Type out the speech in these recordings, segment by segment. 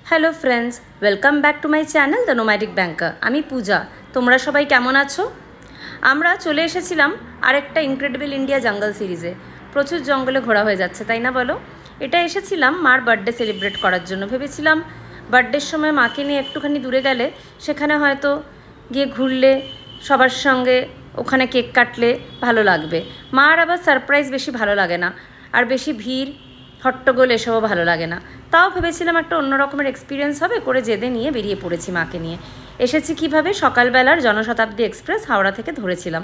Hello friends, welcome back to my channel the nomadic banker. আমি পূজা। তোমরা সবাই কেমন আছো? আমরা চলে এসেছিলাম আরেকটা ইনক্রেডিবল ইন্ডিয়া জঙ্গল সিরিজে। প্রচুর জঙ্গলে ঘোরা হয়ে যাচ্ছে, তাই না বলো? এটা এসেছিলাম মার বার্থডে সেলিব্রেট করার জন্য। ভেবেছিলাম বার্থডের সময় মাকে নিয়ে একটুখানি দূরে গেলে সেখানে হয়তো গিয়ে ঘুরলে সবার সঙ্গে ওখানে কেক কাটলে ভালো লাগবে। মার আবার সারপ্রাইজ বেশি ভালো লাগে না, আর বেশি ভিড় হট্টগোল এসবও ভালো লাগে না। তাও ভেবেছিলাম একটা অন্য রকমের এক্সপিরিয়েন্স হবে, করে জেদে নিয়ে বেরিয়ে পড়েছি মাকে নিয়ে। এসেছি কিভাবে? সকালবেলার জনশতাব্দী এক্সপ্রেস হাওড়া থেকে ধরেছিলাম।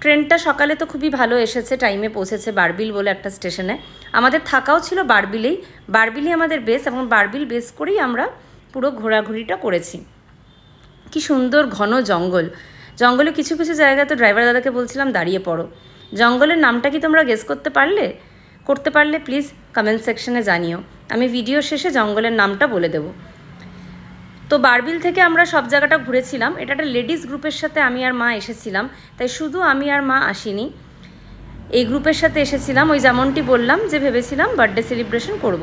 ট্রেনটা সকালে তো খুবই ভালো এসেছে, টাইমে পৌঁছেছে বারবিল বলে একটা স্টেশনে। আমাদের থাকাও ছিল বারবিলেই। বারবিলই আমাদের বেস, এবং বারবিল বেস করেই আমরা পুরো ঘোরাঘুরিটা করেছি। কি সুন্দর ঘন জঙ্গল। জঙ্গলে কিছু কিছু জায়গায় তো ড্রাইভার দাদাকে বলছিলাম দাঁড়িয়ে পড়ো। জঙ্গলের নামটা কি তোমরা গেস করতে পারলে প্লিজ কমেন্ট সেকশনে জানিও। আমি ভিডিও শেষে জঙ্গলের নামটা বলে দেব। তো বারবিল থেকে আমরা সব জায়গাটা ঘুরেছিলাম। এটা একটা লেডিস গ্রুপের সাথে আমি আর মা এসেছিলাম, তাই শুধু আমি আর মা আসিনি, এই গ্রুপের সাথে এসেছিলাম। ওই যেমনটি বললাম যে ভেবেছিলাম বার্থডে সেলিব্রেশন করব।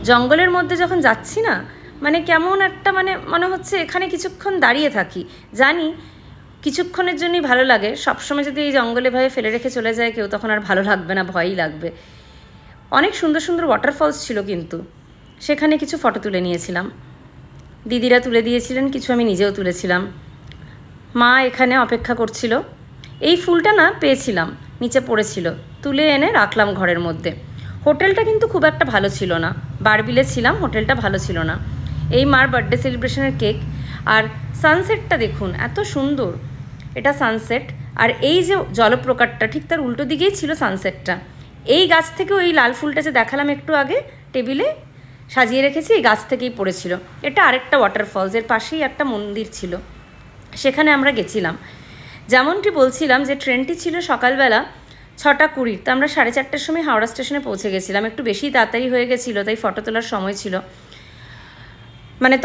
জঙ্গলের মধ্যে যখন যাচ্ছি না, মানে কেমন একটা মনে হচ্ছে এখানে কিছুক্ষণ দাঁড়িয়ে থাকি। জানি কিছুক্ষণের জন্যই ভালো লাগে, সবসময় যদি এই জঙ্গলে ভাবে ফেলে রেখে চলে যায় কেউ, তখন আর ভালো লাগবে না, ভয়ই লাগবে। অনেক সুন্দর সুন্দর ওয়াটারফলস ছিল, কিন্তু সেখানে কিছু ফটো তুলে নিয়েছিলাম। দিদিরা তুলে দিয়েছিলেন, কিছু আমি নিজেও তুলেছিলাম। মা এখানে অপেক্ষা করছিল। এই ফুলটা না পেয়েছিলাম, নিচে পড়েছিল, তুলে এনে রাখলাম ঘরের মধ্যে। হোটেলটা কিন্তু খুব একটা ভালো ছিল না। বারবিলে ছিলাম, হোটেলটা ভালো ছিল না। এই মার বার্থডে সেলিব্রেশনের কেক। আর সানসেটটা দেখুন, এত সুন্দর। এটা সানসেট, আর এই যে জলপ্রপাতটা ঠিক তার উল্টো দিকেই ছিল সানসেটটা। এই গাছ থেকেও এই লাল ফুলটা যে দেখালাম একটু আগে টেবিলে সাজিয়ে রেখেছি, এই গাছ থেকেই পড়েছিল। এটা আরেকটা ওয়াটারফলস, এর পাশেই একটা মন্দির ছিল, সেখানে আমরা গেছিলাম। যেমনটি বলছিলাম যে ট্রেনটি ছিল সকালবেলা 6:20, তো আমরা 4:30টার সময় হাওড়া স্টেশনে পৌঁছে গেছিলাম। একটু বেশি তাড়াতাড়ি হয়ে গেছিলো, তাই ফটো তোলার সময় ছিল।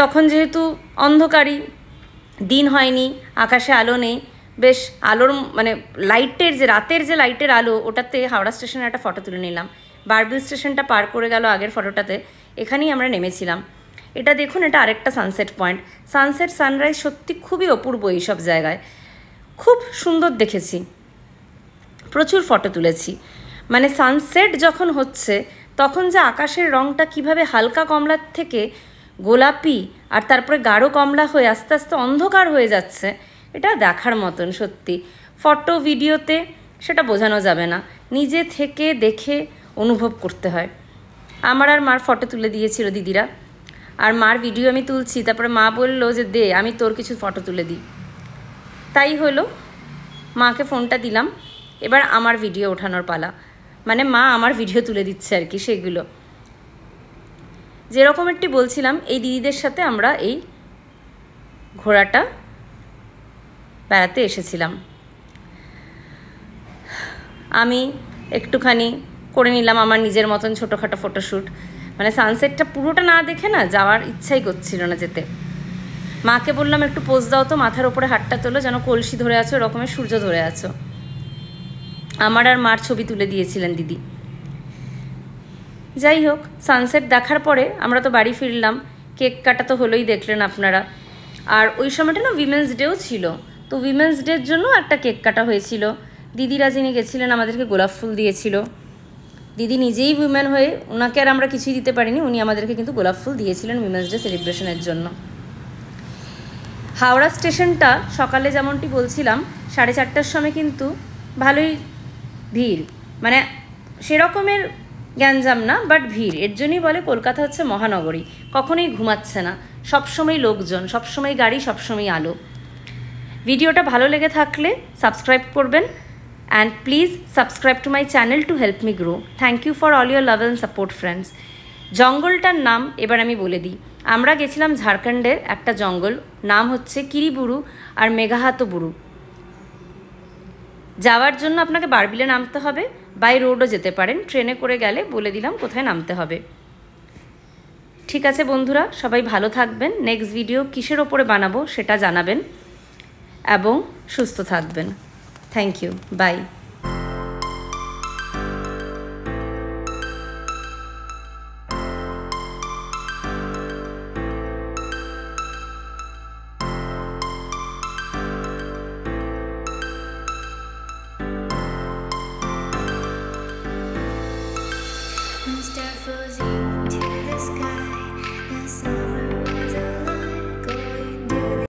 তখন যেহেতু অন্ধকারই, দিন হয়নি, আকাশে আলো নেই, বেশ আলোর লাইটের যে রাতের যে লাইটের আলো, ওটাতে হাওড়া স্টেশনে একটা ফটো তুলে নিলাম। বারবিল স্টেশনটা পার করে গেল আগের ফটোটাতে, এখানেই আমরা নেমেছিলাম। এটা দেখুন, এটা আরেকটা সানসেট পয়েন্ট। সানসেট সানরাইজ সত্যি খুবই অপূর্ব এইসব জায়গায়, খুব সুন্দর দেখেছি, প্রচুর ফটো তুলেছি। সানসেট যখন হচ্ছে তখন যে আকাশের রঙটা কিভাবে হালকা কমলার থেকে গোলাপি, আর তারপরে গাঢ় কমলা হয়ে আস্তে আস্তে অন্ধকার হয়ে যাচ্ছে, এটা দেখার মতন। সত্যি ফটো ভিডিওতে সেটা বোঝানো যাবে না, নিজে থেকে দেখে অনুভব করতে হয়। আমার আর মার ফটো তুলে দিয়েছিল দিদিরা, আর মার ভিডিও আমি তুলছি। তারপরে মা বললো যে দে, আমি তোর কিছু ফটো তুলে দিই। তাই হলো, মাকে ফোনটা দিলাম। এবার আমার ভিডিও ওঠানোর পালা, মা আমার ভিডিও তুলে দিচ্ছে আর কি। সেগুলো যেরকম একটি বলছিলাম, এই দিদিদের সাথে আমরা এই ঘোড়াটা বেড়াতে এসেছিলাম। আমি একটুখানি করে নিলাম আমার নিজের মতন ছোটোখাটো ফটোশ্যুট। সানসেটটা পুরোটা না দেখে না যাওয়ার ইচ্ছাই করছিল না যেতে। মাকে বললাম একটু পোজ দাও তো, মাথার ওপরে হাতটা তোলো, যেন কলসি ধরে আছো, এরকমের সূর্য ধরে আছো। আমার আর মার ছবি তুলে দিয়েছিলেন দিদি। যাই হোক, সানসেট দেখার পরে আমরা তো বাড়ি ফিরলাম। কেক কাটা তো হলোই, দেখলেন আপনারা। আর ওই সময়টা না উইমেন্স ডেও ছিল, তো উইমেন্স ডের জন্য একটা কেক কাটা হয়েছিল। দিদিরা যিনি গেছিলেন আমাদেরকে গোলাপ ফুল দিয়েছিল। দিদি নিজেই উইমেন হয়ে, ওনাকে আর আমরা কিছুই দিতে পারিনি, উনি আমাদেরকে কিন্তু গোলাপ ফুল দিয়েছিলেন উইমেন্স ডে সেলিব্রেশনের জন্য। হাওড়া স্টেশনটা সকালে যেমনটি বলছিলাম 4:30টার সময় কিন্তু ভালোই ভিড়, সেরকমের গ্যাঞ্জাম না, বাট ভিড়। এর জন্যই বলে কলকাতা হচ্ছে মহানগরী, কখনোই ঘুমাচ্ছে না, সবসময় লোকজন, সবসময় গাড়ি, সবসময় আলো। ভিডিওটা ভালো লেগে থাকলে সাবস্ক্রাইব করবেন, and please subscribe to my channel to help me grow. Thank you for all your love and support friends. জঙ্গলটার নাম এবার আমি বলে দিই। আমরা গেছিলাম ঝাড়খণ্ডের একটা জঙ্গল, নাম হচ্ছে কিরিবুরু আর মেঘাহাতুবুরু। যাওয়ার জন্য আপনাকে বারবিলে নামতে হবে, বাই রোডও যেতে পারেন, ট্রেনে করে গেলে বলে দিলাম কোথায় নামতে হবে। ঠিক আছে বন্ধুরা, সবাই ভালো থাকবেন। নেক্সট ভিডিও কিসের ওপরে বানাবো সেটা জানাবেন, এবং সুস্থ থাকবেন। Thank you, by.